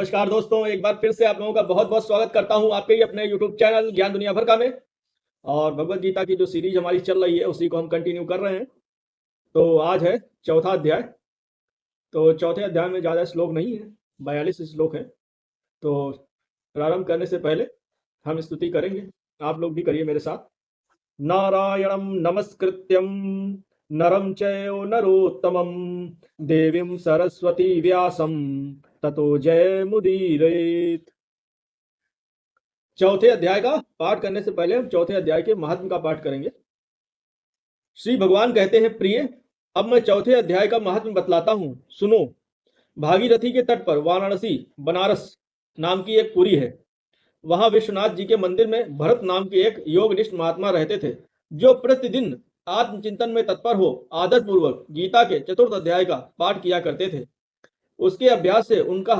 नमस्कार दोस्तों, एक बार फिर से आप लोगों का बहुत बहुत स्वागत करता हूं आपके ही अपने YouTube चैनल ज्ञान दुनिया भर का में। और भगवत गीता की जो सीरीज हमारी चल रही है उसी को हम कंटिन्यू कर रहे हैं। तो आज है चौथा अध्याय। तो चौथे अध्याय में ज़्यादा श्लोक नहीं है, 42 श्लोक है। तो प्रारंभ करने से पहले हम स्तुति करेंगे, आप लोग भी करिए मेरे साथ। नारायणं नमस्कृत्यं नरं चैव नरोत्तमं देवीं सरस्वती व्यासं ततो जयमुदीरयेत्। चौथे अध्याय का पाठ करने से पहले हम चौथे अध्याय के महात्म का पाठ करेंगे। श्री भगवान कहते हैं, प्रिय, अब मैं चौथे अध्याय का महात्म बतलाता हूं, सुनो। भागीरथी के तट पर वाराणसी बनारस नाम की एक पुरी है। वहां विश्वनाथ जी के मंदिर में भरत नाम के एक योगनिष्ठ महात्मा रहते थे, जो प्रतिदिन आत्मचिंतन में तत्पर हो आदर पूर्वक गीता के चतुर्थ अध्याय का पाठ किया करते थे। उसके अभ्यास से उनका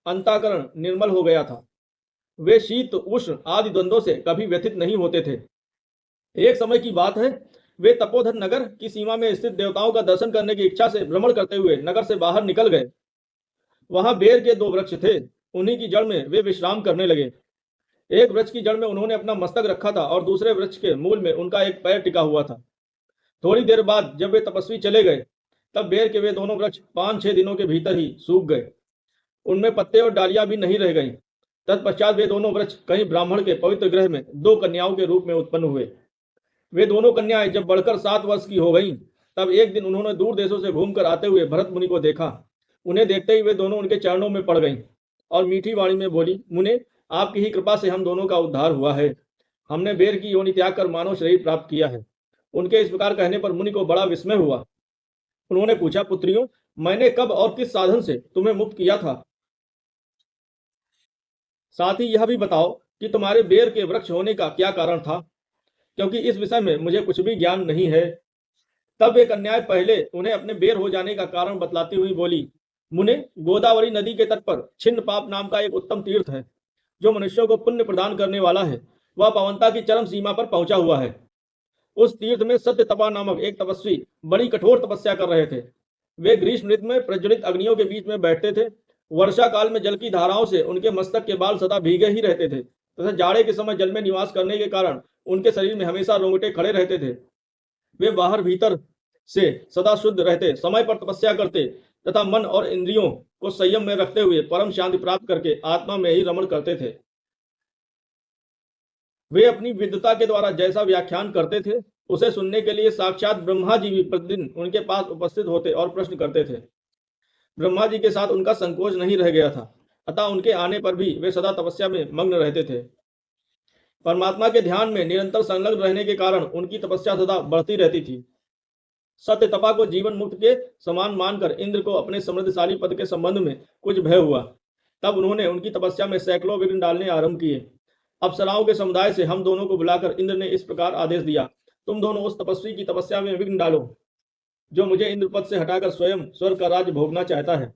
अंतःकरण निर्मल हो गया था। वे शीत उष्ण आदि द्वंद्वों से कभी व्यथित नहीं होते थे। एक समय की बात है, वे तपोधन नगर की सीमा में स्थित देवताओं का दर्शन करने की इच्छा से भ्रमण करते हुए नगर से बाहर निकल गए। वहां बेर के 2 वृक्ष थे, उन्हीं की जड़ में वे विश्राम करने लगे। एक वृक्ष की जड़ में उन्होंने अपना मस्तक रखा था और दूसरे वृक्ष के मूल में उनका एक पैर टिका हुआ था। थोड़ी देर बाद जब वे तपस्वी चले गए, तब बेर के वे दोनों वृक्ष 5-6 दिनों के भीतर ही सूख गए। उनमें पत्ते और डालियां भी नहीं रह गईं। तत्पश्चात वे दोनों वृक्ष कहीं ब्राह्मण के पवित्र गृह में 2 कन्याओं के रूप में उत्पन्न हुए। वे दोनों कन्याएं जब बढ़कर 7 वर्ष की हो गईं, तब एक दिन उन्होंने दूर देशों से घूमकर आते हुए भरत मुनि को देखा। उन्हें देखते ही वे दोनों उनके चरणों में पड़ गईं और मीठी वाणी में बोली, मुने, आपकी ही कृपा से हम दोनों का उद्धार हुआ है। हमने बेर की योनि त्याग कर मानव शरीर प्राप्त किया है। उनके इस प्रकार कहने पर मुनि को बड़ा विस्मय हुआ। उन्होंने पूछा, पुत्रियों, मैंने कब और किस साधन से तुम्हें मुक्त किया था? साथ ही यह भी बताओ कि तुम्हारे बेर के वृक्ष होने का क्या कारण था, क्योंकि इस विषय में मुझे कुछ भी ज्ञान नहीं है। तब वे कन्याएं पहले उन्हें अपने बेर हो जाने का कारण बतलाती हुई बोली, मुने, गोदावरी नदी के तट पर छिन्न पाप नाम का एक उत्तम तीर्थ है, जो मनुष्यों को पुण्य प्रदान करने वाला है। वह पावनता की चरम सीमा पर पहुंचा हुआ है। उस तीर्थ में सत्य तपा नामक एक तपस्वी बड़ी कठोर तपस्या कर रहे थे। वे ग्रीष्म ऋतु में प्रज्वलित अग्नियों के बीच में बैठते थे। वर्षा काल में जल की धाराओं से उनके मस्तक के बाल सदा भीगे ही रहते थे तथा जाड़े के समय जल में निवास करने के कारण उनके शरीर में हमेशा रोंगटे खड़े रहते थे। वे बाहर भीतर से सदा शुद्ध रहते, समय पर तपस्या करते तथा मन और इंद्रियों को संयम में रखते हुए परम शांति प्राप्त करके आत्मा में ही रमण करते थे। वे अपनी विद्वता के द्वारा जैसा व्याख्यान करते थे, उसे सुनने के लिए साक्षात ब्रह्मा जी भी प्रतिदिन उनके पास उपस्थित होते और प्रश्न करते थे। ब्रह्मा जी के साथ उनका संकोच नहीं रह गया था, अतः उनके आने पर भी वे सदा तपस्या में मग्न रहते थे। परमात्मा के ध्यान में निरंतर संलग्न रहने के कारण उनकी तपस्या सदा बढ़ती रहती थी। सत्य तपा को जीवन मुक्त के समान मानकर इंद्र को अपने समृद्धशाली पद के संबंध में कुछ भय हुआ। तब उन्होंने उनकी तपस्या में सैकड़ों विघ्न डालने आरंभ किए। अप्सराओं के समुदाय से हम दोनों को बुलाकर इंद्र ने इस प्रकार आदेश दिया, तुम दोनों उस तपस्वी की तपस्या में विघ्न डालो, जो मुझे इंद्र पद से हटाकर स्वयं स्वर्ग का राज्य भोगना चाहता है।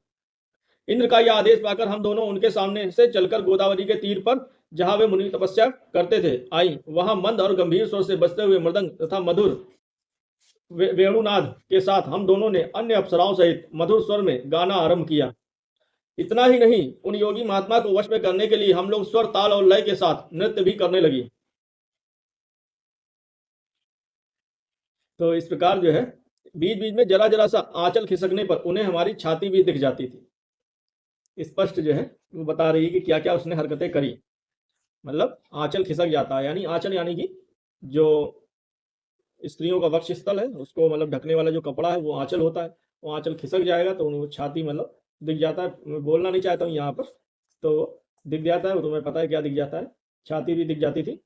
इंद्र का यह आदेश पाकर हम दोनों उनके सामने से चलकर गोदावरी के तीर पर, जहां वे मुनि तपस्या करते थे, आई। वहां मंद और गंभीर स्वर से बजते हुए मृदंग तथा मधुर वेणुनाद के साथ हम दोनों ने अन्य अप्सराओं सहित मधुर स्वर में गाना आरंभ किया। इतना ही नहीं, उन योगी महात्मा को वश में करने के लिए हम लोग स्वर, ताल और लय के साथ नृत्य भी करने लगी। तो इस प्रकार जो है, बीच बीच में जरा जरा सा आंचल खिसकने पर उन्हें हमारी छाती भी दिख जाती थी। स्पष्ट जो है वो बता रही है कि क्या क्या उसने हरकतें करी। मतलब आंचल खिसक जाता है, यानी आंचल यानी कि जो स्त्रियों का वक्ष स्थल है उसको मतलब ढकने वाला जो कपड़ा है वो आंचल होता है। वो आंचल खिसक जाएगा तो उनको छाती मतलब दिख जाता है। मैं बोलना नहीं चाहता हूँ यहाँ पर, तो दिख जाता है, वो तुम्हें पता है क्या दिख जाता है, छाती भी दिख जाती थी।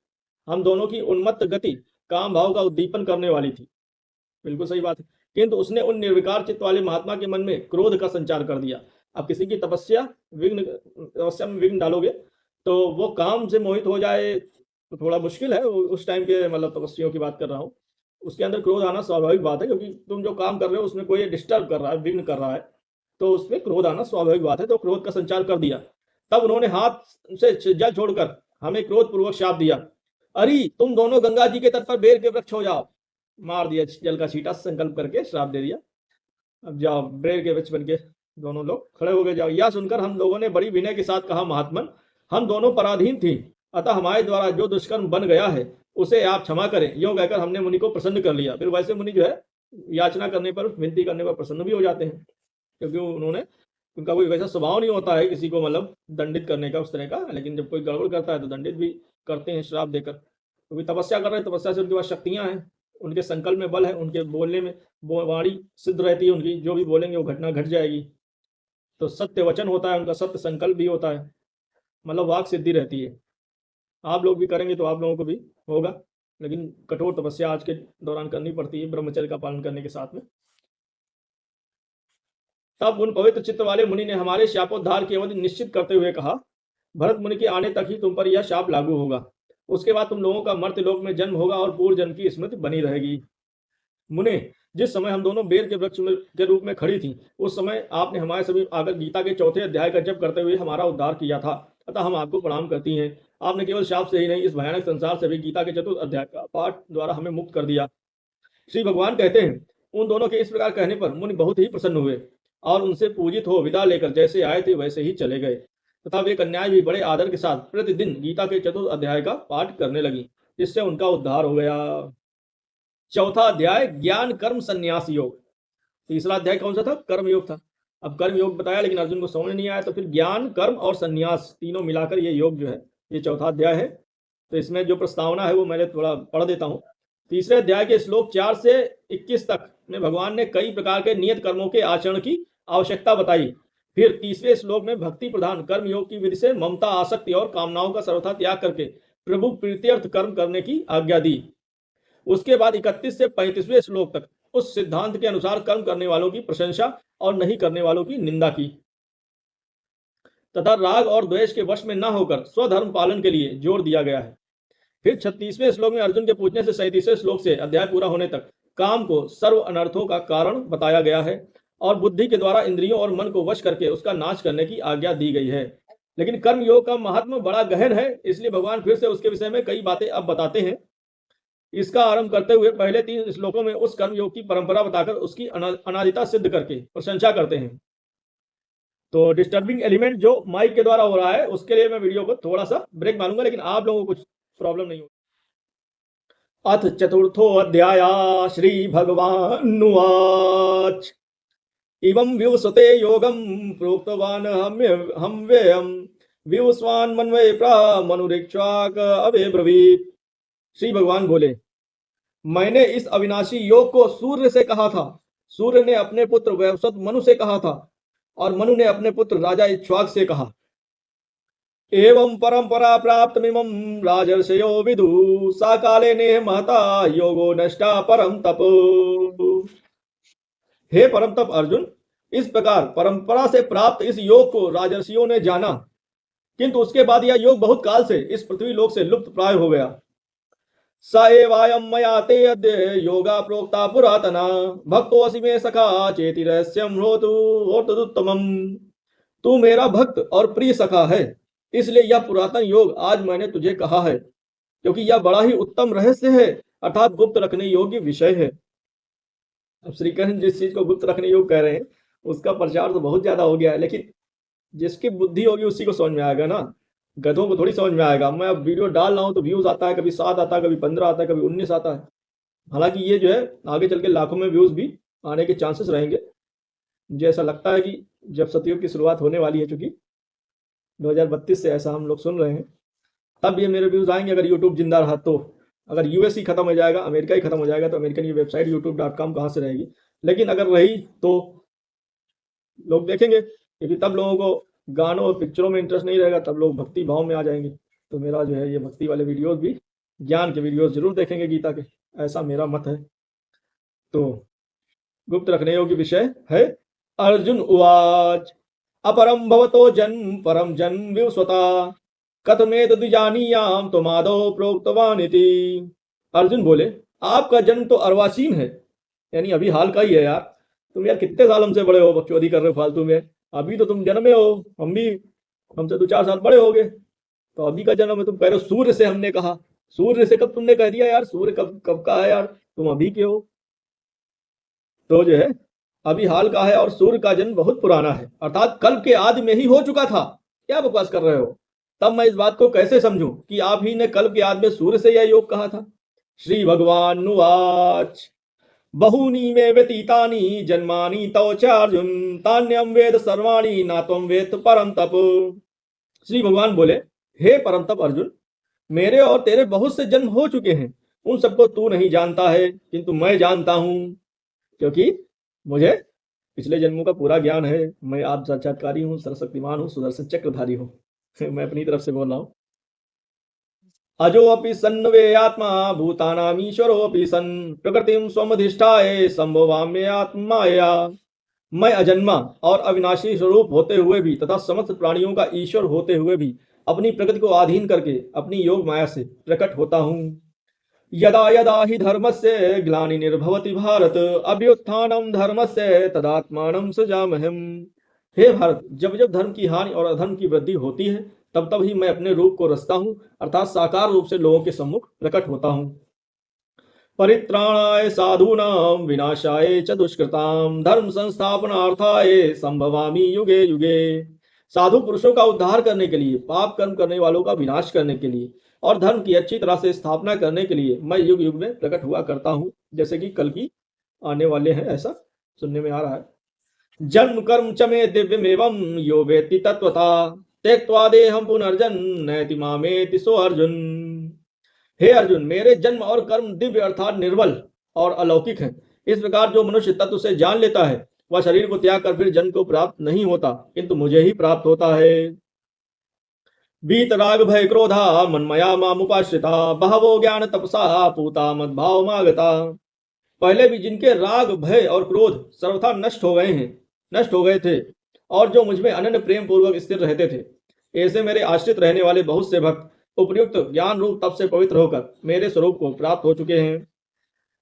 हम दोनों की उन्मत्त गति काम भाव का उद्दीपन करने वाली थी। बिल्कुल सही बात है। किंतु उसने उन निर्विकार चित्त वाले महात्मा के मन में क्रोध का संचार कर दिया। अब किसी की तपस्या में विघ्न डालोगे तो वो काम से मोहित हो जाए तो थोड़ा मुश्किल है। उस टाइम के मतलब तपस्वियों की बात कर रहा हूँ, उसके अंदर क्रोध आना स्वाभाविक बात है, क्योंकि तुम जो काम कर रहे हो उसमें कोई डिस्टर्ब कर रहा है, विघ्न कर रहा है, तो उसमें क्रोध आना स्वाभाविक बात है। तो क्रोध का संचार कर दिया। तब उन्होंने हाथ से जल छोड़कर हमें क्रोध पूर्वक शाप दिया, अरे तुम दोनों गंगा जी के तट पर बेर के वृक्ष हो जाओ। मार दिया जल का छींटा, संकल्प करके श्राप दे दिया। अब जाओ बेर के वृक्ष बन के दोनों लोग खड़े हो गए। जाओ, यह सुनकर हम लोगों ने बड़ी विनय के साथ कहा, महात्मन, हम दोनों पराधीन थी, अतः हमारे द्वारा जो दुष्कर्म बन गया है उसे आप क्षमा करें। यूं कहकर हमने मुनि को प्रसन्न कर लिया। फिर वैसे मुनि जो है याचना करने पर, विनती करने पर प्रसन्न भी हो जाते हैं, क्योंकि उन्होंने, उनका कोई वैसा स्वभाव नहीं होता है किसी को मतलब दंडित करने का उस तरह का, लेकिन जब कोई गड़बड़ करता है तो दंडित भी करते हैं श्राप देकर। क्योंकि तपस्या कर रहे हैं, तपस्या से उनके पास शक्तियां हैं, उनके संकल्प में बल है, उनके बोलने में वाणी सिद्ध रहती है उनकी, जो भी बोलेंगे वो घटना घट जाएगी। तो सत्य वचन होता है उनका, सत्य संकल्प भी होता है, मतलब वाक सिद्धि रहती है। आप लोग भी करेंगे तो आप लोगों को भी होगा, लेकिन कठोर तपस्या आज के दौरान करनी पड़ती है ब्रह्मचर्य का पालन करने के साथ में। तब उन पवित्र चित्त वाले मुनि ने हमारे शापोद्धार की अवधि निश्चित करते हुए कहा, भरत मुनि के आने तक ही तुम पर यह शाप लागू होगा, उसके बाद तुम लोगों का मर्त्य लोक में जन्म होगा और पूर्व जन्म की स्मृति बनी रहेगी। मुने, जिस समय हम दोनों बेर के वृक्ष के रूप में खड़ी थी, उस समय आपने हमारे सभी आकर गीता के चौथे अध्याय का जप करते हुए हमारा उद्धार किया था, अतः हम आपको प्रणाम करती हैं। आपने केवल शाप से ही नहीं, इस भयानक संसार से भी गीता के चतुर्थ अध्याय का पाठ द्वारा हमें मुक्त कर दिया। श्री भगवान कहते हैं, उन दोनों के इस प्रकार कहने पर मुनि बहुत ही प्रसन्न हुए और उनसे पूजित हो विदा लेकर जैसे आए थे वैसे ही चले गए, तथा वे कन्याएं भी बड़े आदर के साथ प्रतिदिन गीता के चतुर्थ अध्याय का पाठ करने लगी, जिससे उनका उद्धार हो गया। चौथा अध्याय ज्ञान कर्म संन्यास योग। तीसरा अध्याय कौन सा था? कर्म योग था। अब कर्म योग बताया, लेकिन अर्जुन को समझ नहीं आया, तो फिर ज्ञान कर्म और संन्यास तीनों मिलाकर ये योग जो है, ये चौथा अध्याय है। तो इसमें जो प्रस्तावना है वो मैंने थोड़ा पढ़ देता हूँ। तीसरे अध्याय के श्लोक 4 से 21 तक में भगवान ने कई प्रकार के नियत कर्मों के आचरण की आवश्यकता बताई। फिर तीसरे श्लोक में भक्ति प्रधान कर्म योग की विधि से ममता, आसक्ति और कामनाओं का सर्वथा त्याग करके प्रभु प्रीत्यर्थ कर्म करने की आज्ञा दी। उसके बाद 31 से 35वें श्लोक तक उस सिद्धांत के अनुसार कर्म करने वालों की प्रशंसा और नहीं करने वालों की निंदा की, तथा राग और द्वेष के वश में न होकर स्वधर्म पालन के लिए जोर दिया गया है। फिर 36वें श्लोक में अर्जुन के पूछने से 37वें श्लोक से अध्याय पूरा होने तक काम को सर्व अनर्थों का कारण बताया गया है और बुद्धि के द्वारा इंद्रियों और मन को वश करके उसका नाश करने की आज्ञा दी गई है। लेकिन कर्म योग का महत्व बड़ा गहन है, इसलिए भगवान फिर से उसके विषय में कई बातें अब बताते हैं। इसका आरंभ करते हुए पहले 3 श्लोकों में उस कर्म योग की परंपरा बताकर उसकी अनादिता सिद्ध करके प्रशंसा करते हैं। तो डिस्टर्बिंग एलिमेंट जो माइक के द्वारा हो रहा है उसके लिए मैं वीडियो को थोड़ा सा ब्रेक मारूंगा, लेकिन आप लोगों को कुछ प्रॉब्लम नहीं होगी। अथ चतुर्थो अध्याय श्री भगवानुवाच इवं व्युसते योगम प्रोक्तवान हम्येयं व्युस्वान् मन्वये प्रामनुरिक्ष्वाक अवे ब्रवीत। श्री भगवान बोले, मैंने इस अविनाशी योग को सूर्य से कहा था, सूर्य ने अपने पुत्र वैवस्वत मनु से कहा था और मनु ने अपने पुत्र राजा इक्ष्वाक से कहा। एवं परंपरा प्राप्त मिमं राजर्षयो विदु सा काले ने महता योगो नष्टा परम तप। हे परम तप अर्जुन, इस प्रकार परंपरा से प्राप्त इस योग को राजर्षियों ने जाना, किंतु उसके बाद यह योग बहुत काल से इस पृथ्वी लोक से लुप्त प्राय हो गया। स एवायं मया ते अद्य योगा प्रोक्ता पुरातना भक्तोऽसि मे सखा चेति रहस्यं होतुत्तमम्। तू मेरा भक्त और प्रिय सखा है, इसलिए यह पुरातन योग आज मैंने तुझे कहा है, क्योंकि यह बड़ा ही उत्तम रहस्य है, अर्थात गुप्त रखने योग्य विषय है। अब श्री कृष्ण जिस चीज को गुप्त रखने योग्य कह रहे हैं उसका प्रचार तो बहुत ज्यादा हो गया है, लेकिन जिसकी बुद्धि होगी उसी को समझ में आएगा ना, गधों को थोड़ी समझ में आएगा। मैं अब वीडियो डाल रहा हूं तो व्यूज आता है, कभी 7 आता है, कभी 15 आता है, कभी 19 आता है। हालांकि ये जो है आगे चल के लाखों में व्यूज भी आने के चांसेस रहेंगे। मुझे ऐसा लगता है कि जब सतयुग की शुरुआत होने वाली है, चूंकि 2032 से ऐसा हम लोग सुन रहे हैं, तब ये मेरे व्यूज आएंगे, अगर यूट्यूब जिंदा रहा तो। अगर यूएस ही खत्म हो जाएगा, अमेरिका ही खत्म हो जाएगा, तो अमेरिकन ये वेबसाइट youtube.com कहाँ से रहेगी। लेकिन अगर रही तो लोग देखेंगे, क्योंकि तब लोगों को गानों और पिक्चरों में इंटरेस्ट नहीं रहेगा, तब लोग भक्ति भाव में आ जाएंगे। तो मेरा जो है ये भक्ति वाले वीडियोस भी, ज्ञान के वीडियोस जरूर देखेंगे गीता के, ऐसा मेरा मत है। तो गुप्त रखने योग्य विषय है। अर्जुन उवाच अपरम भवतो जन्म परम जन्म विवस्वता कथमेत द्विजानीयाम तुमादो प्रोक्तवान इति। अर्जुन बोले, आपका जन्म तो अर्वाचीन है, यानी अभी हाल का ही है यार। तुम यार कितने साल हमसे बड़े हो, बकचोदी कर रहे हो फालतू में। अभी तो तुम जन्मे हो, हम भी हमसे 2-4 साल बड़े हो गए, तो अभी का जन्म है। तुम कह रहे हो सूर्य से हमने कहा, सूर्य से कब तुमने कह दिया यार? सूर्य कब कब का है यार, तुम अभी के हो। तो जो है अभी हाल का है और सूर्य का जन्म बहुत पुराना है, अर्थात कल्प के आदि में ही हो चुका था। क्या बकवास कर रहे हो? तब मैं इस बात को कैसे समझूं कि आप ही ने कल्प के आदि में सूर्य से यह योग कहा था? श्री भगवान नुवाच बहूनि मे व्यतीतानि जन्मानि तव च अर्जुन तान्यम वेद सर्वाणि ना त्वं वेद परम तप। श्री भगवान बोले, हे परम तप अर्जुन, मेरे और तेरे बहुत से जन्म हो चुके हैं, उन सबको तू नहीं जानता है, किंतु मैं जानता हूं, क्योंकि मुझे पिछले जन्मों का पूरा ज्ञान है। मैं आप साक्षात्कारी हूँ, सर्वशक्तिमान हूँ, सुदर्शन चक्रधारी हूँ। मैं अपनी तरफ से बोल रहा हूँ। अजोऽपि सन्नवे आत्मा भूतानामीश्वरोऽपि सन् प्रकृतिं स्वमधिष्ठाय संभवाम्य आत्माया। मैं अजन्मा और अविनाशी स्वरूप होते हुए भी तथा समस्त प्राणियों का ईश्वर होते हुए भी अपनी प्रकृति को अधीन करके अपनी योग माया से प्रकट होता हूँ। यदा यदा हि धर्मस्य ग्लानिर्भवति भारत अभ्युत्थानं धर्मस्य तदात्मानं सृजाम्यहम्। हे भारत, जब जब धर्म की हानि और अधर्म की वृद्धि होती है, तब तब ही मैं अपने रूप को रचता हूँ, अर्थात साकार रूप से लोगों के सम्मुख प्रकट होता हूँ। परित्राणाय साधूनां विनाशाय च दुष्कृतां धर्म संस्थापनार्थाय संभवामि युगे युगे। साधु पुरुषों का उद्धार करने के लिए, पाप कर्म करने वालों का विनाश करने के लिए और धर्म की अच्छी तरह से स्थापना करने के लिए मैं युग युग में प्रकट हुआ करता हूँ, जैसे कि कल की आने वाले हैं, ऐसा सुनने में आ रहा है। जन्म कर्म च मे दिव्यमेवं यो वेत्ति तत्वता त्यक्त्वा देहं पुनर्जन्म मामेति सो अर्जुन। हे अर्जुन, मेरे जन्म और कर्म दिव्य अर्थात निर्मल और अलौकिक हैं। इस प्रकार जो मनुष्य तत्व से जान लेता है, वह शरीर को त्याग कर फिर जन्म को प्राप्त नहीं होता, किंतु मुझे ही प्राप्त होता है। वीतराग भय क्रोधा मन्मया मामुपाश्रिता बहवो ज्ञान तपसा पूता मद्भाव मागता। पहले भी जिनके राग भय और क्रोध सर्वथा नष्ट हो गए थे और जो मुझमें अनन्य प्रेम पूर्वक स्थिर रहते थे, ऐसे मेरे आश्रित रहने वाले बहुत से भक्त उपयुक्त ज्ञान रूप तप से पवित्र होकर मेरे स्वरूप को प्राप्त हो चुके हैं।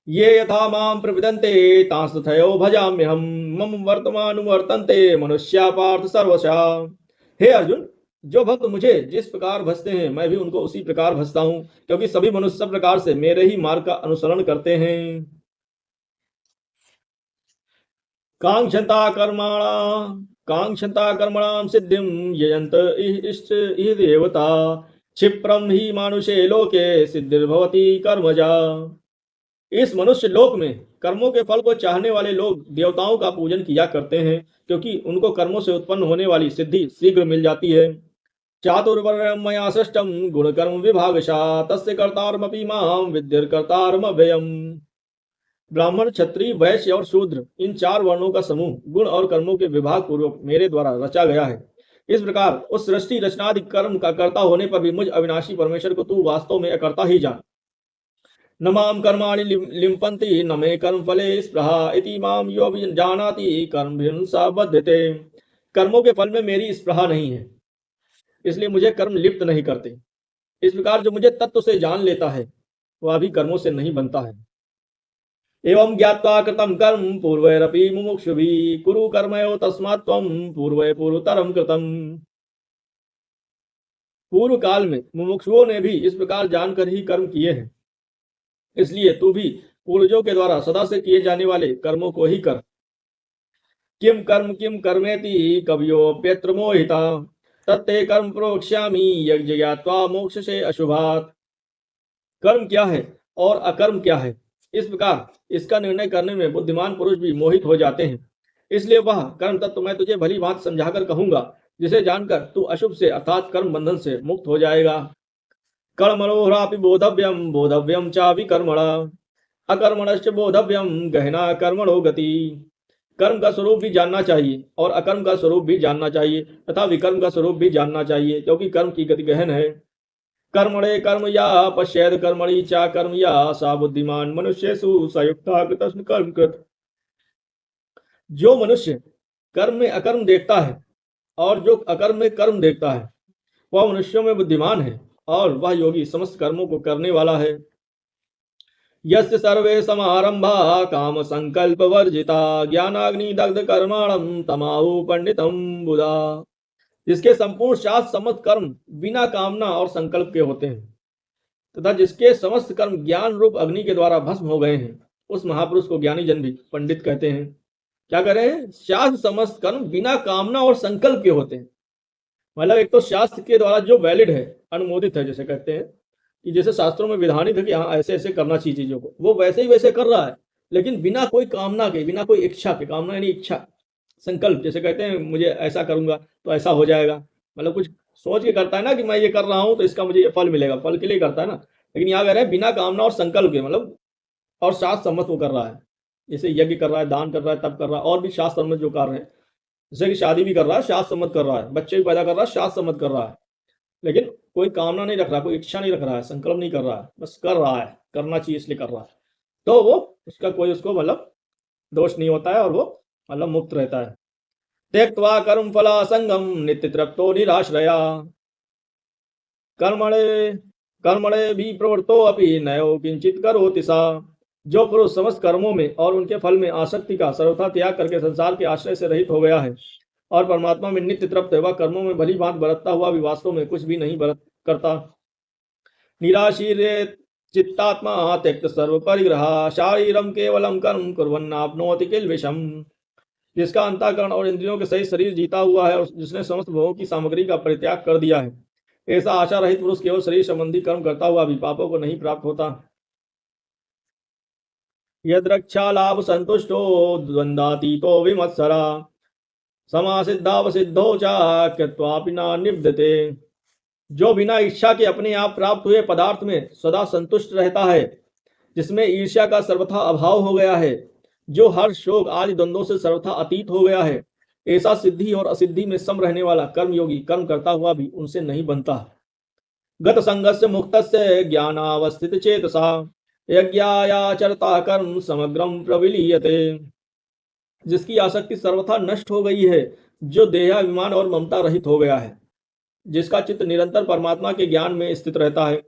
ये यथा माम प्रविदन्ते तांस्तथयो भजाम्यहम् मम वर्तमानुवर्तन्ते मनुष्या पार्थ सर्वशः। हे अर्जुन, जो भक्त मुझे जिस प्रकार भजते हैं, मैं भी उनको उसी प्रकार भजता हूँ, क्योंकि सभी मनुष्य सब प्रकार से मेरे ही मार्ग का अनुसरण करते हैं। कांक्षता कर्मणां सिद्धिं यजन्त इष्ट इह देवता क्षिप्रम ही मानुषे लोके सिद्धिर्भवति कर्मजा। इस मनुष्य लोक में कर्मों के फल को चाहने वाले लोग देवताओं का पूजन किया करते हैं, क्योंकि उनको कर्मों से उत्पन्न होने वाली सिद्धि शीघ्र मिल जाती है। चातुर्वर्ण्यं मया सृष्टं गुणकर्म विभागशा तस्य कर्तारमपि मां विद्धिर्कर्तारमव्ययम्। ब्राह्मण, क्षत्रिय, वैश्य और शूद्र, इन चार वर्णों का समूह गुण और कर्मों के विभाग पूर्वक मेरे द्वारा रचा गया है। इस प्रकार उस सृष्टि रचनादि कर्म का कर्ता होने पर भी मुझ अविनाशी परमेश्वर को तू वास्तव में अकर्ता ही जान। न माम कर्माणि लिम्पन्ति न मे कर्म फले स्पृहा इति माम यो जानाति कर्मभिर्नसा बध्यते। कर्मों के फल में मेरी स्पृहा नहीं है, इसलिए मुझे कर्म लिप्त नहीं करते। इस प्रकार जो मुझे तत्व से जान लेता है, वह भी कर्मों से नहीं बनता है। एवं ज्ञात्वा कृतं कर्म पूर्वैरपि मुमुक्षुभिः कुरु कर्मयो तस्मात् त्वं पूर्वै पूर्वतरं कृतम्। पूर्व काल में मुमुक्षुओं ने भी इस प्रकार जानकर ही कर्म किए हैं, इसलिए तू भी पूर्वजों के द्वारा सदा से किए जाने वाले कर्मों को ही कर। किम कर्मेति कवयोप्यत्र मोहिता तत्ते कर्म प्रोक्ष्यामि यज्ञ ज्ञात्वा मोक्षसे अशुभात्। कर्म क्या है और अकर्म क्या है, इस प्रकार इसका निर्णय करने में बुद्धिमान पुरुष भी मोहित हो जाते हैं। इसलिए वह कर्म तत्व मैं तुझे भली बात समझाकर कहूंगा, जिसे जानकर तू अशुभ से अर्थात कर्म बंधन से मुक्त हो जाएगा। कर्मणोरापि बोधव्यम बोधव्यम चा विकर्मणा अकर्मणश्च बोधव्यम गहना कर्मणो गति। कर्म का स्वरूप भी जानना चाहिए और अकर्म का स्वरूप भी जानना चाहिए तथा विकर्म का स्वरूप भी जानना चाहिए, क्योंकि कर्म की गति गहन है। कर्मणे कर्म या पश्येद कर्मणि चा कर्म या सा बुद्धिमान मनुष्येषु सयुक्ता कृतस्न कर्म कृत। जो मनुष्य कर्म में अकर्म देखता है और जो अकर्म में कर्म देखता है, वह मनुष्यों में बुद्धिमान है और वह योगी समस्त कर्मों को करने वाला है। यस्य सर्वे समारंभा काम संकल्प वर्जिता ज्ञानाग्नि दग्ध कर्माणं तमाहु पंडितम बुधा। जिसके संपूर्ण शास्त्र सम्मत कर्म बिना कामना और संकल्प के होते हैं तथा जिसके समस्त कर्म ज्ञान रूप अग्नि के द्वारा भस्म हो गए हैं, उस महापुरुष को ज्ञानी जन भी पंडित कहते हैं। क्या कर रहे हैं, शास्त्र समस्त कर्म बिना कामना और संकल्प के होते हैं। मतलब एक तो शास्त्र के द्वारा जो वैलिड है, अनुमोदित है, जैसे कहते हैं कि जैसे शास्त्रों में विधानित है कि हाँ ऐसे ऐसे करना चाहिए चीजों को, वो वैसे ही वैसे कर रहा है, लेकिन बिना कोई कामना के, बिना कोई इच्छा के, कामना यानी इच्छा, संकल्प, जैसे कहते हैं मुझे ऐसा करूंगा तो ऐसा हो जाएगा, मतलब कुछ सोच के करता है ना कि मैं ये कर रहा हूँ तो इसका मुझे ये फल मिलेगा, फल के लिए करता है ना। लेकिन यहाँ कह रहे हैं बिना कामना और संकल्प के, मतलब और शास्त्र सम्मत वो कर रहा है, जैसे यज्ञ कर रहा है, दान कर रहा है, तप कर रहा है, और भी शास्त्र सम्मत जो कार्य है, जैसे कि शादी भी कर रहा है, शास्त्र सम्मत कर रहा है, बच्चे भी पैदा कर रहा है, शास्त्र सम्मत कर रहा है, लेकिन कोई कामना नहीं रख रहा, कोई इच्छा नहीं रख रहा है, संकल्प नहीं कर रहा है, बस कर रहा है, करना चाहिए इसलिए कर रहा है, तो वो उसका कोई उसको मतलब दोष नहीं होता है, और वो मतलब मुक्त रहता है। त्यक्त्वा कर्म फला संगम नित्य तृप्तो निराश्रया कर्मणे कर्मणे भी प्रवृत्तो अपि नयो किंचित करोति सा। जो पुरुष समस्त कर्मों में और उनके फल में आसक्ति का सर्वथा त्याग करके संसार के आश्रय से रहित हो गया है और परमात्मा में नित्य तृप्त है, वह कर्मों में भली भांति बरतता हुआ भी वास्तव में कुछ भी नहीं बरत करता। निराशीर्य चित्तात्मा त्यक्त सर्व परिग्रह शारीरम केवलम कर्म कुर्वन्नाप्नोति किल विषम। जिसका अंतःकरण और इंद्रियों के सहित शरीर जीता हुआ है और जिसने समस्त भोगों की सामग्री का परित्याग कर दिया है, ऐसा आशा रहित पुरुष केवल शरीर संबंधी कर्म करता हुआ भी पापों को नहीं प्राप्त होता। यद्रक्षा लाभ संतुष्टो द्वंद्वातीतो विमत्सरा समासिद्धावसिद्धो चाक्यत्वापि न निबध्यते। जो बिना इच्छा के अपने आप प्राप्त हुए पदार्थ में सदा संतुष्ट रहता है, जिसमें ईर्ष्या का सर्वथा अभाव हो गया है, जो हर्ष शोक आदि द्वंद्वों से सर्वथा अतीत हो गया है, ऐसा सिद्धि और असिद्धि में सम रहने वाला कर्मयोगी कर्म करता हुआ भी उनसे नहीं बनता। गत संगस्य मुक्तस्य ज्ञानावस्थित चेतसा यज्ञायाचरता कर्म समग्रम प्रविलीयते। जिसकी आसक्ति सर्वथा नष्ट हो गई है, जो देहाभिमान और ममता रहित हो गया है, जिसका चित्त निरंतर परमात्मा के ज्ञान में स्थित रहता है,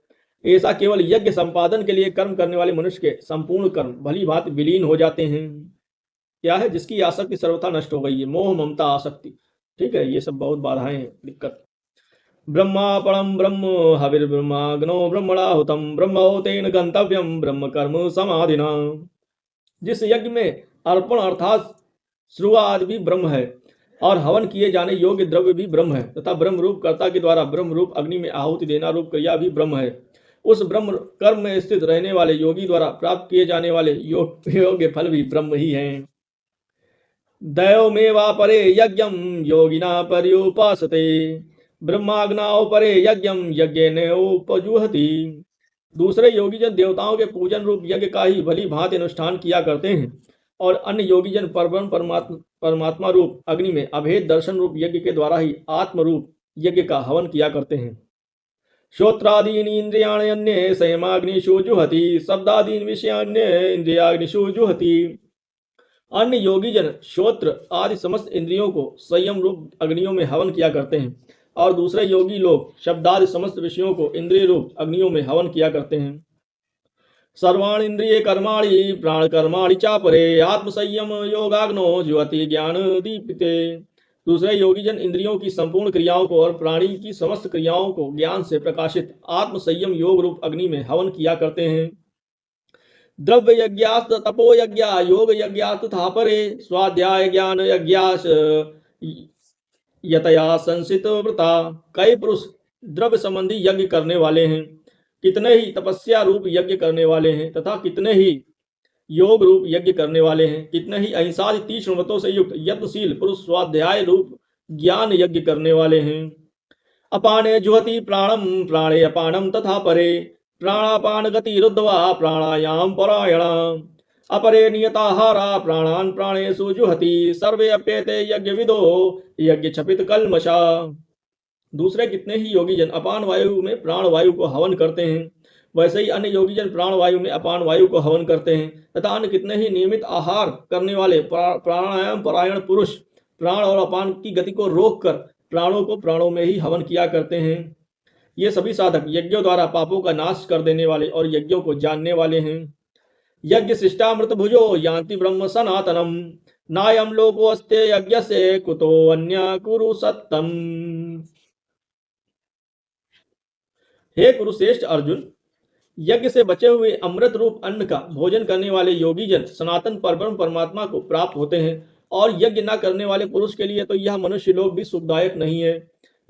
ऐसा केवल यज्ञ संपादन के लिए कर्म करने वाले मनुष्य के संपूर्ण कर्म भली भांति विलीन हो जाते हैं। क्या है, जिसकी आसक्ति सर्वथा नष्ट हो गई है, मोह ममता आसक्ति, ठीक है, ये सब बहुत बाधाएं हैं, दिक्कत। ब्रह्मापणम ब्रह्म हविर्ब्रह्माग्नो ब्रह्मणाहुतम ब्रह्मोतेन गंतव्यम ब्रह्म कर्म समाधिना। जिस यज्ञ में अर्पण अर्थात श्रुआदि भी ब्रह्म है और हवन किए जाने योग्य द्रव्य भी ब्रह्म है तथा ब्रह्म रूप कर्ता के द्वारा ब्रह्म रूप अग्नि में आहुति देना रूप क्रिया भी ब्रह्म है, उस ब्रह्म कर्म में स्थित रहने वाले योगी द्वारा प्राप्त किए जाने वाले योग्य फल भी ब्रह्म ही हैं। दैवमेवा परे यज्ञम योगिना पर्युपासते ब्रह्माग्नाओ परे यज्ञम यज्ञेन उपजुहति। दूसरे योगी जन देवताओं के पूजन रूप यज्ञ का ही भली भांति अनुष्ठान किया करते हैं और अन्य योगी जन परमात्मा रूप अग्नि में अभेद दर्शन रूप यज्ञ के द्वारा ही आत्म रूप यज्ञ का हवन किया करते हैं। श्रोत्रादीनि इंद्रियाणि अन्ये संयमाग्निषु जुहति शब्दादीन विषयान्य इंद्रियाग्निषु जुहति। अन्य योगी जन श्रोत्र आदि समस्त इंद्रियों को संयम रूप अग्नियों में हवन किया करते हैं और दूसरे योगी लोग शब्दादि समस्त विषयों को इंद्रिय रूप अग्नियों में हवन किया करते हैं। सर्वाणि इंद्रिय कर्माणि प्राण कर्माणि चापरे आत्मसंयम योगाग्नो ज्योति ज्ञान दीपिते। दूसरे योगी जन इंद्रियों की संपूर्ण क्रियाओं को और प्राणी की समस्त क्रियाओं को ज्ञान से प्रकाशित आत्मसंयम योग रूप अग्नि में हवन किया करते हैं। द्रव्य यज्ञास्त तपो यज्ञ योग यज्ञास्त तथा परे स्वाध्याय ज्ञान यज्ञास यतया संसित व्रता। कई पुरुष द्रव्य संबंधी यज्ञ करने वाले हैं, कितने ही तपस्या रूप यज्ञ करने वाले हैं तथा कितने ही योग रूप यज्ञ करने वाले हैं, कितने ही अहिंसा तीक्ष्ण व्रतों से युक्त यत्नशील पुरुष स्वाध्याय रूप ज्ञान यज्ञ करने वाले हैं। अपाने जुहति प्राणम प्राणे अपानम तथा परे प्राणापान गति रुद्ध्वा प्राणायाम परायणा अपरे नियताहारा प्राणान प्राणेषु जुहति सर्वे अप्येते यज्ञ विदो यज्ञ छपित कल्मषा। दूसरे कितने ही योगी जन अपान वायु में प्राण वायु को हवन करते हैं, वैसे ही अन्य योगी जन प्राण वायु में अपान वायु को हवन करते हैं तथा अन्य कितने ही नियमित आहार करने वाले प्राणायाम परायण पुरुष प्राण और अपान की गति को रोककर प्राणों को प्राणों में ही हवन किया करते हैं। ये सभी साधक यज्ञों द्वारा पापों का नाश कर देने वाले और यज्ञों को जानने वाले हैं। यज्ञ शिष्टामृत भुजो यान्ति ब्रह्म सनातनम नायम लोको अस्ते यज्ञ से कुतो अन्य कुरु सत्तम। हे कुरुश्रेष्ठ अर्जुन, यज्ञ से बचे हुए अमृत रूप अन्न का भोजन करने वाले योगी जन सनातन परब्रह्म परमात्मा को प्राप्त होते हैं और यज्ञ न करने वाले पुरुष के लिए तो यह मनुष्य लोग भी सुखदायक नहीं है,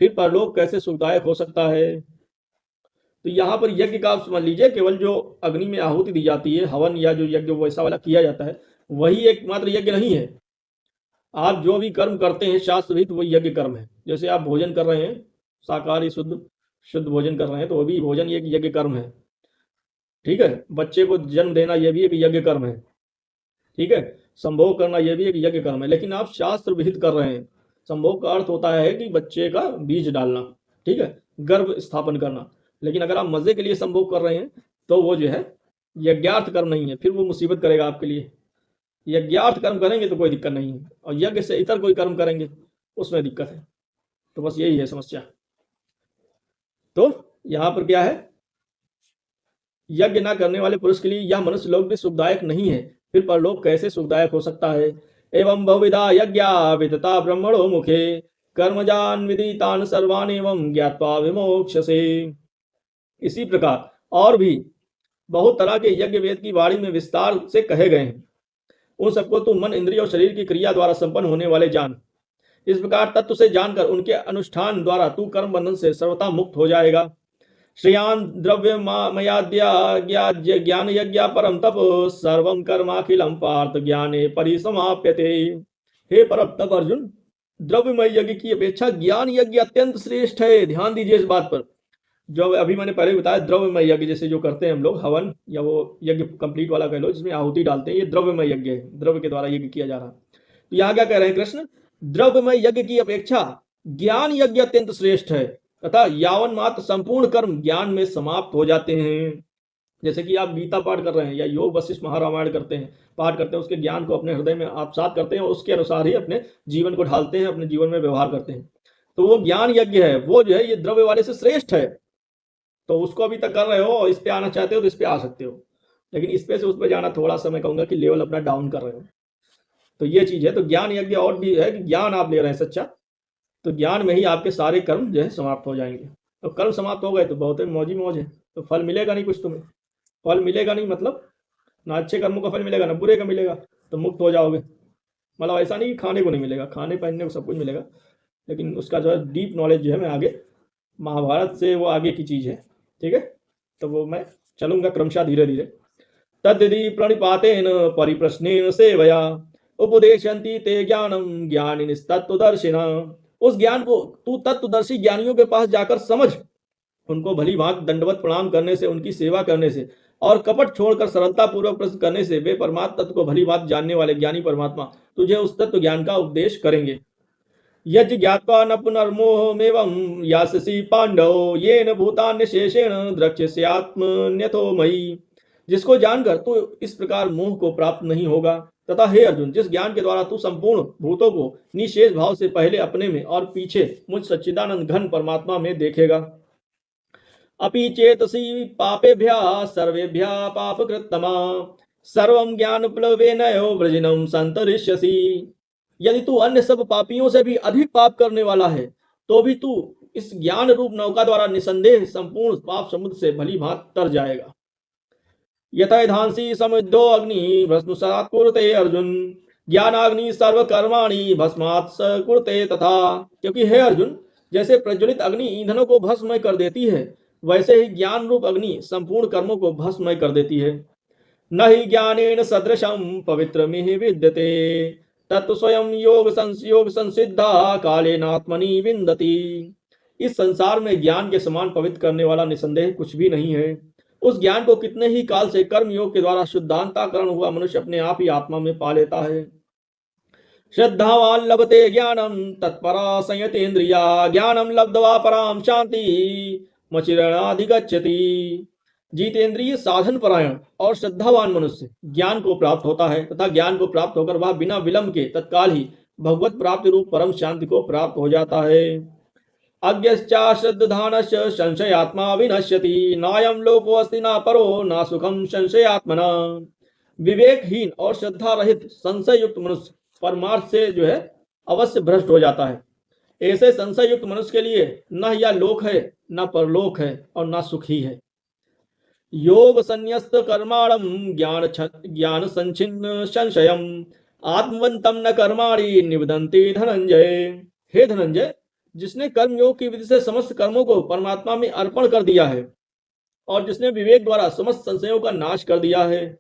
फिर परलोक कैसे सुखदायक हो सकता है। तो यहाँ पर यज्ञ का आप समझ लीजिए, केवल जो अग्नि में आहुति दी जाती है, हवन या जो यज्ञ वैसा वाला किया जाता है, वही एकमात्र यज्ञ नहीं है। आप जो भी कर्म करते हैं शास्त्र विहित, वो यज्ञ कर्म है। जैसे आप भोजन कर रहे हैं, शाकाहारी शुद्ध भोजन कर रहे हैं, तो वो भी भोजन एक यज्ञ कर्म है। ठीक है, बच्चे को जन्म देना यह भी एक यज्ञ कर्म है। ठीक है, संभोग करना यह भी एक यज्ञ कर्म है, लेकिन आप शास्त्र विहित कर रहे हैं। संभोग का अर्थ होता है कि बच्चे का बीज डालना, ठीक है, गर्भ स्थापन करना। लेकिन अगर आप मजे के लिए संभोग कर रहे हैं तो वो जो है यज्ञार्थ कर्म नहीं है, फिर वो मुसीबत करेगा आपके लिए। यज्ञार्थ कर्म करेंगे तो कोई दिक्कत नहीं है, और यज्ञ से इतर कोई कर्म करेंगे उसमें दिक्कत है। तो बस यही है समस्या। तो यहां पर क्या है, यज्ञ न करने वाले पुरुष के लिए यह मनुष्य लोग भी सुखदायक नहीं है, फिर परलोक कैसे सुखदायक हो सकता है। एवं बहुविधा यज्ञा विदता ब्रह्मणो मुखे कर्मजान विदितान सर्वान एवं ज्ञात्वा विमोक्षसे। इसी प्रकार और भी बहुत तरह के यज्ञ वेद की वाणी में विस्तार से कहे गए हैं, उन सबको तू मन, इंद्रिय और शरीर की क्रिया द्वारा संपन्न होने वाले जान। इस प्रकार तत्व से जानकर उनके अनुष्ठान द्वारा तू कर्म बंधन से सर्वथा मुक्त हो जाएगा। श्रेयान द्रव्य मयाद्या ज्ञान यज्ञ परम तप सर्वम कर्माखिलम पार्थ ज्ञाने परिसमाप्यते। हे परम तप अर्जुन, द्रव्यमय यज्ञ की अपेक्षा ज्ञान यज्ञ अत्यंत श्रेष्ठ है। ध्यान दीजिए इस बात पर। जो अभी मैंने पहले बताया, द्रव्यमय यज्ञ जैसे जो करते हैं हम लोग, हवन या वो यज्ञ कंप्लीट वाला कह लो, जिसमें आहुति डालते हैं, ये द्रव्यमय यज्ञ है, द्रव्य के द्वारा यज्ञ किया जा रहा है। तो यहाँ क्या कह रहे हैं कृष्ण, द्रव्यमय यज्ञ की अपेक्षा ज्ञान यज्ञ अत्यंत श्रेष्ठ है, तथा यावन मात्र संपूर्ण कर्म ज्ञान में समाप्त हो जाते हैं। जैसे कि आप गीता पाठ कर रहे हैं या योग वशिष्ठ महारामायण करते हैं, पाठ करते हैं, उसके ज्ञान को अपने हृदय में आप साथ करते हैं और उसके अनुसार ही अपने जीवन को ढालते हैं, अपने जीवन में व्यवहार करते हैं, तो वो ज्ञान यज्ञ है, वो जो है ये द्रव्य वाले से श्रेष्ठ है। तो उसको अभी तक कर रहे हो और इस पे आना चाहते हो तो इस पे आ सकते हो, लेकिन इस पे से उस पे जाना थोड़ा सा मैं कहूंगा कि लेवल अपना डाउन कर रहे हो। तो ये चीज है। तो ज्ञान यज्ञ और भी है कि ज्ञान आप ले रहे हैं सच्चा, तो ज्ञान में ही आपके सारे कर्म जो है समाप्त हो जाएंगे। तो कर्म समाप्त हो गए तो बहुत मौज ही मौज है, तो फल मिलेगा नहीं कुछ, तुम्हें फल मिलेगा नहीं, मतलब ना अच्छे कर्मों का फल मिलेगा ना बुरे का मिलेगा, तो मुक्त हो जाओगे। मतलब ऐसा नहीं खाने को नहीं मिलेगा, खाने पहनने को सब कुछ मिलेगा, लेकिन उसका जो है डीप नॉलेज जो है मैं आगे महाभारत से वो आगे की चीज है। ठीक है, तो वो मैं चलूंगा क्रमशः धीरे धीरे। तद्यदि प्रणिपातेन परिप्रश्नेन सेवया उपदेशन्ति ते ज्ञानम ज्ञानिनस्तत्त्वदर्शिना। उस ज्ञान को तू तत्वदर्शी ज्ञानियों के पास जाकर समझ, उनको भली भांति दंडवत प्रणाम करने से, उनकी सेवा करने से और कपट छोड़कर सरलता पूर्वक प्रश्न करने से वे परमात्मा तत्व को भली भांति जानने वाले ज्ञानी परमात्मा तुझे उस तत्व ज्ञान का उपदेश करेंगे। यज्ञ ज्ञात्वा न पुनर्मोहमेवं यास्यसि पांडव येन भूतान्य शेषेण द्रक्ष्यस्यात्मन्यथो मयि। जिसको जानकर तू इस प्रकार मोह को प्राप्त नहीं होगा, तथा हे अर्जुन, जिस ज्ञान के द्वारा तू संपूर्ण भूतों को निशेष भाव से पहले अपने में और पीछे मुझ सच्चिदानंद घन परमात्मा में देखेगा। अपि चेतसि पापेभ्यः सर्वेभ्यः पापकृत्तमा सर्वं ज्ञानप्लवेनयो वृजिनं सन्तरिष्यसि। यदि तू अन्य सब पापियों से भी अधिक पाप करने वाला है, तो भी तू इस ज्ञान रूप नौका द्वारा निसंदेह संपूर्ण पाप समुद्र से भली भांति तर जाएगा। यथैधांसि समुद्रो अग्नि भस्मसात् कुरुते अर्जुन ज्ञानाग्नि सर्वकर्माणि भस्मात् स कुरुते तथा। क्योंकि हे अर्जुन, जैसे प्रज्वलित अग्नि ईंधनों को भस्ममय कर देती है, वैसे ही ज्ञान रूप अग्नि संपूर्ण कर्मों को भस्ममय कर देती है। न ही ज्ञानेन सदृशं पवित्रमिह विद्यते तत्व स्वयं योग संसिद्धा कालेनात्मनि विन्दति। इस संसार में ज्ञान के समान पवित्र करने वाला निसंदेह कुछ भी नहीं है। उस ज्ञान को कितने ही काल से कर्म योग के द्वारा शुद्धांताकरण हुआ मनुष्य अपने आप ही आत्मा में पा लेता है। श्रद्धावान लभते ज्ञानम तत्परा संयतेन्द्रिया ज्ञानम लब्ध्वा पराम शांति मचिरणाधिगच्छति। जीतेंद्रिय साधन परायण और श्रद्धावान मनुष्य ज्ञान को प्राप्त होता है, तथा ज्ञान को प्राप्त होकर वह बिना विलंब के तत्काल ही भगवत प्राप्ति रूप परम शांति को प्राप्त हो जाता है। अज्ञश्चा श्रद्धानश्च संशयात्मा विनश्यति नायं लोको अस्ति न परो न सुखम संशयात्मना। विवेकहीन और श्रद्धा रहित संशय युक्त मनुष्य परमार्थ से जो है अवश्य भ्रष्ट हो जाता है। ऐसे संशय युक्त मनुष्य के लिए न यह लोक है, न परलोक है, और न सुख ही है। योग संन्यस्त कर्माणम ज्ञान संचिन्न संशयम आत्मवंतम न कर्माणि निबदन्ति धनंजय। हे धनंजय, जिसने कर्मयोग की विधि से समस्त कर्मों को परमात्मा में अर्पण कर दिया है और जिसने विवेक द्वारा समस्त संशयों का नाश कर दिया है,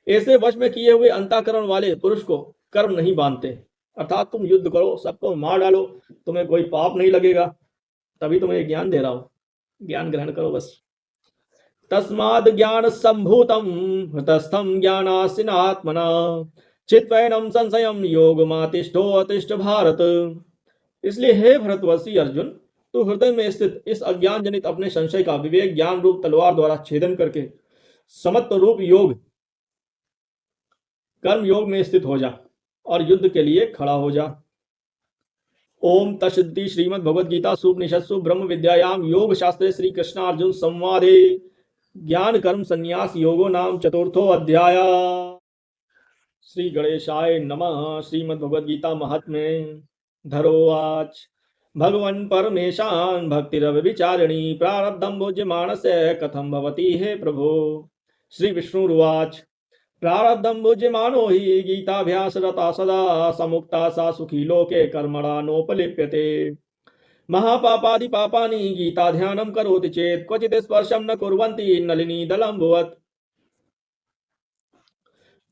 ऐसे वश में किए हुए अंतःकरण वाले पुरुष को कर्म नहीं बांधते। अर्थात तुम युद्ध करो, सबको मार डालो, तुम्हें कोई पाप नहीं लगेगा। तभी तुम्हें ज्ञान दे रहा हूं, ज्ञान ग्रहण करो बस। तस्माद् ज्ञान संभूतम हृतस्थम ज्ञानासिनात्मना चित्वैनम संशयम योगमातिष्ठो अतिष्ठ भारत। इसलिए हे भरतवर्षी अर्जुन, तो हृदय में स्थित इस अज्ञान जनित अपने संशय का विवेक ज्ञान रूप तलवार द्वारा छेदन करके समत्व रूप योग कर्म योग में स्थित हो जा और युद्ध के लिए खड़ा हो जा। ओम तत्सदिति श्रीमद् भगवद गीता उपनिषत्सु ब्रह्म विद्यायाम योग शास्त्रे श्री कृष्ण अर्जुन संवादे ज्ञान कर्म संन्यास योगो नाम चतुर्थो अध्याय। श्री गणेशाय नमः। श्रीमद् भगवद गीता महात्म्य धरोवाच भगवन् परमेशान् भक्तिरव्यभिचारिणी प्रारब्धं भुज्यमानस्य कथं भवति हे प्रभो। श्री विष्णुरुवाच प्रारब्धं भुज्यमानो हि गीताभ्यासरता सदा समुक्ता सा सुखी लोके कर्मणा नोपलिप्यते। महापापादि पापानि गीता ध्यानं करोति चेत् क्वचित् स्पर्शं न कुर्वन्ति नलिनी दलम्बुवत्।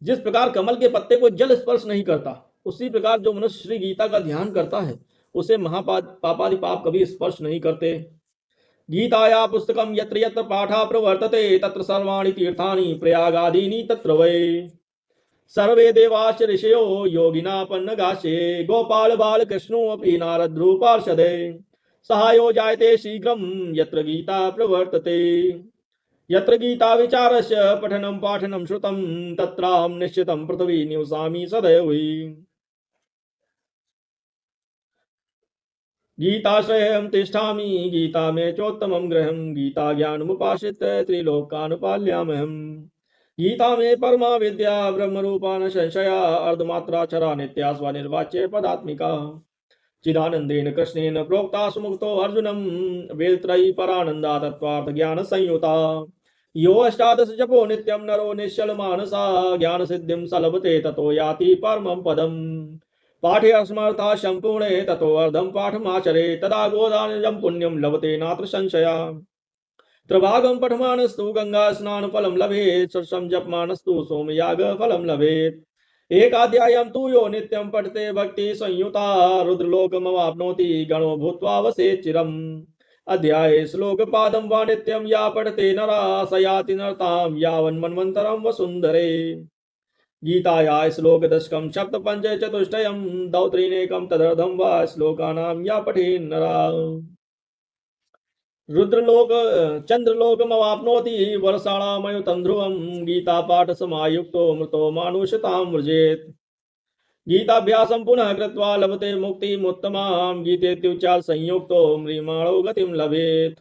जिस प्रकार कमल के पत्ते को जल स्पर्श नहीं करता, उसी प्रकार जो मनुष्य श्री गीता का ध्यान करता है उसे महापापादि पाप कभी स्पर्श नहीं करते। गीताया पुस्तकम यत्र यत्र पाठा प्रवर्तते तत्र सर्वाणि तीर्थानि प्रयागादीनि तत्र वै। सर्वे देवाश्च ऋषयो योगिना पन्नगास्ये गोपाल बाल कृष्णोऽपि नारद्रूपार्षदे सहायो जायते शीघ्रं यत्र गीता प्रवर्तते। यत्र गीता विचारस्य पठनं पाठनं श्रुतं तत्राहं निश्चितं पृथ्वी निवसामि सदैव। गीताश्रयं तिष्ठामि गीता मे चोत्तमं गृहं गीता ज्ञानमुपाश्रित्य त्रिलोकानुपाल्याम्यहम्। गीता मे परमा विद्या ब्रह्मरूपा न संशया अर्धमात्राक्षरा नित्या स्वनिर्वाच्य पदात्मिका। चिदानंदेन कृष्णेन प्रोक्ता सुमुक्तो अर्जुनं वेदत्रयी परानंदा तत्त्वार्थ ज्ञान संयुता। यो अष्टादश जपो नित्यं नरो निश्चल मानसा ज्ञान सिद्धिं सलभते ततो याति परमं पदम्। पाठे अस्मर्था संपूर्णे ततो अर्धं पाठमाचरे तदा गोदानजं पुण्यं लभते नात्र संशया। त्रिभागं पठमानस्तु गंगा स्नान फलं लभेत् षष्ठं जपमानस्तु सोमयाग फलं लभेत्। एकाध्यायं तु यो नित्यं पठते भक्ति संयुता रुद्रलोकमवाप्नोति गणो भूत्वा वसेत् चिरम्। अध्याये श्लोक पादं वा नित्यं या पठते नरा स याति नरतां यावन्मन्वन्तरं वसुन्धरे। गीताया श्लोक दशकं सप्त पंच चतुष्टयं दौ त्रीनेकं तदर्धं वा श्लोकानां या पठेन् नरा। रुद्रलोक चंद्रलोकमवाप्नोति वर्षाणामयुतं ध्रुवं गीता पाठ समायुक्तो मृतो मानुषतां व्रजेत्। गीताभ्यासं पुनः कृत्वा लभते मुक्तिमुत्तमां गीतेत्युच्चार संयुक्तो म्रियमाणो गतिं लभेत्।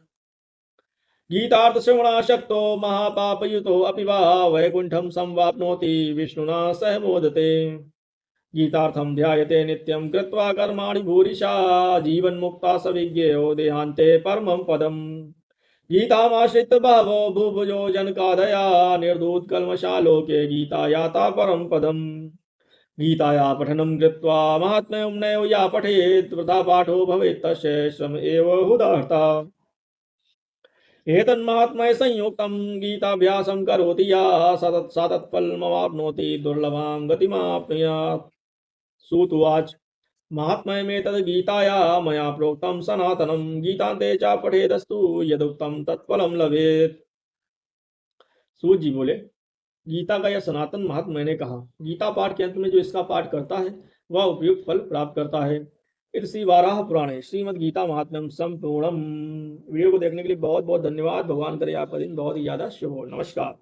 गीतार्थ श्रवणाशक्तो महापापयुतो अपि वा वैकुंठं संवाप्नोति विष्णुना सह मोदते। गीतार्थं ध्यायते नित्यं कृत्वा कर्माणि भूरिशा जीवन्मुक्ता स विज्ञेयो देहान्ते परमं पदम्। गीतामाश्रित्य बहवो भूभुजो जनकादया निर्धूतकल्मषालोके गीता याता परं पदम्। गीताया पठनं कृत्वा महात्म्यं नैव या पठेत् वृथा पाठो भवेत् तस्य श्रम एव हुदार्था। एतन्माहात्म्य संयुक्तं गीताभ्यासं करोति या सा तत्फलमवाप्नोति दुर्लभां गतिमाप्नुयात्। सूत उवाच महात्म्यमेतद् गीताया मया प्रोक्तं सनातनं गीतान्ते च पठेदस्तु यदुक्तं तत्फलं लभेत्। सूत जी बोले, गीता का यह सनातन महात्मा मैंने कहा, गीता पाठ के अंत में जो इसका पाठ करता है वह उपयुक्त फल प्राप्त करता है। श्री वाराह पुराणे श्रीमद् गीता महात्म्यम संपूर्णम। वीडियो को देखने के लिए बहुत बहुत धन्यवाद। भगवान करे आपका दिन बहुत ही ज्यादा शुभ हो। नमस्कार।